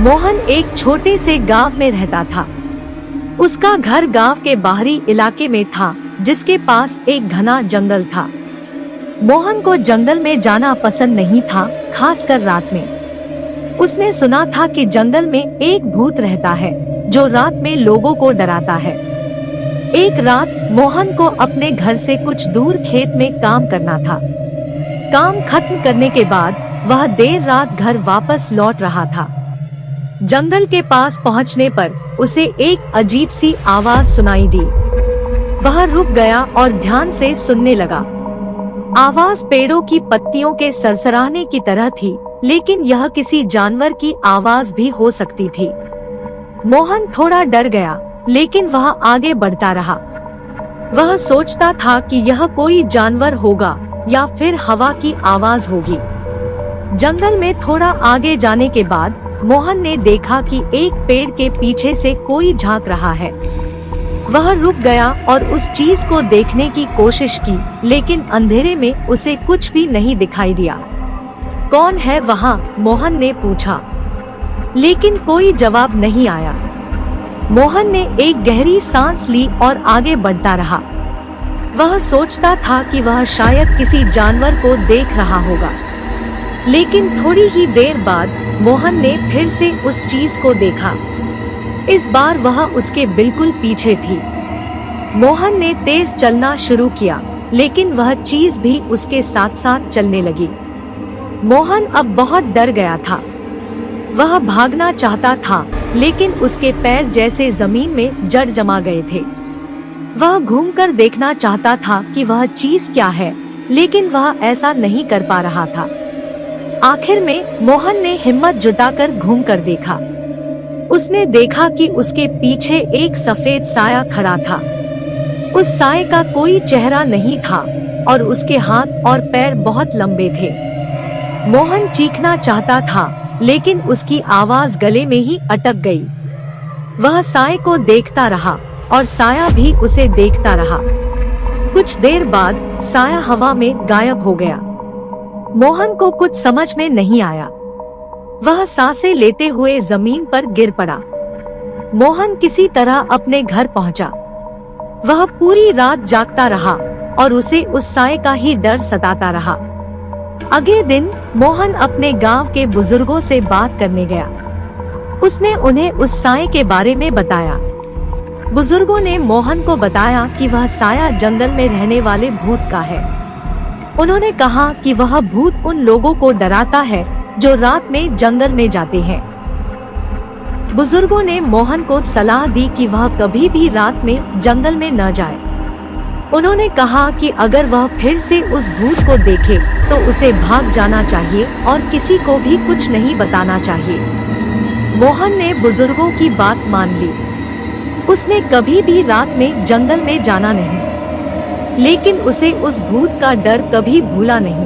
मोहन एक छोटे से गांव में रहता था। उसका घर गांव के बाहरी इलाके में था, जिसके पास एक घना जंगल था। मोहन को जंगल में जाना पसंद नहीं था, खासकर रात में। उसने सुना था कि जंगल में एक भूत रहता है जो रात में लोगों को डराता है। एक रात मोहन को अपने घर से कुछ दूर खेत में काम करना था। काम खत्म करने के बाद वह देर रात घर वापस लौट रहा था। जंगल के पास पहुंचने पर उसे एक अजीब सी आवाज सुनाई दी। वह रुक गया और ध्यान से सुनने लगा। आवाज पेड़ों की पत्तियों के सरसराने की तरह थी, लेकिन यह किसी जानवर की आवाज भी हो सकती थी। मोहन थोड़ा डर गया, लेकिन वह आगे बढ़ता रहा। वह सोचता था कि यह कोई जानवर होगा या फिर हवा की आवाज होगी। जंगल में थोड़ा आगे जाने के बाद मोहन ने देखा कि एक पेड़ के पीछे से कोई झांक रहा है। वह रुक गया और उस चीज को देखने की कोशिश की, लेकिन अंधेरे में उसे कुछ भी नहीं दिखाई दिया। कौन है वहाँ? मोहन ने पूछा, लेकिन कोई जवाब नहीं आया। मोहन ने एक गहरी सांस ली और आगे बढ़ता रहा। वह सोचता था कि वह शायद किसी जानवर को देख रहा होगा, लेकिन थोड़ी ही देर बाद मोहन ने फिर से उस चीज को देखा। इस बार वह उसके बिल्कुल पीछे थी। मोहन ने तेज चलना शुरू किया, लेकिन वह चीज भी उसके साथ साथ चलने लगी। मोहन अब बहुत डर गया था। वह भागना चाहता था, लेकिन उसके पैर जैसे जमीन में जड़ जमा गए थे। वह घूमकर देखना चाहता था कि वह चीज क्या है, लेकिन वह ऐसा नहीं कर पा रहा था। आखिर में मोहन ने हिम्मत जुटाकर घूमकर देखा। उसने देखा कि उसके पीछे एक सफेद साया खड़ा था। उस साये का कोई चेहरा नहीं था और उसके हाथ और पैर बहुत लंबे थे। मोहन चीखना चाहता था, लेकिन उसकी आवाज गले में ही अटक गई। वह साये को देखता रहा और साया भी उसे देखता रहा। कुछ देर बाद साया हवा में गायब हो गया। मोहन को कुछ समझ में नहीं आया। वह सांसें लेते हुए जमीन पर गिर पड़ा। मोहन किसी तरह अपने घर पहुंचा। वह पूरी रात जागता रहा और उसे उस साये का ही डर सताता रहा। अगले दिन मोहन अपने गांव के बुजुर्गों से बात करने गया। उसने उन्हें उस साये के बारे में बताया। बुजुर्गों ने मोहन को बताया कि वह साया जंगल में रहने वाले भूत का है। उन्होंने कहा कि वह भूत उन लोगों को डराता है जो रात में जंगल में जाते हैं। बुजुर्गों ने मोहन को सलाह दी कि वह कभी भी रात में जंगल में न जाए। उन्होंने कहा कि अगर वह फिर से उस भूत को देखे तो उसे भाग जाना चाहिए और किसी को भी कुछ नहीं बताना चाहिए। मोहन ने बुजुर्गों की बात मान ली। उसने कभी भी रात में जंगल में जाना नहीं, लेकिन उसे उस भूत का डर कभी भूला नहीं।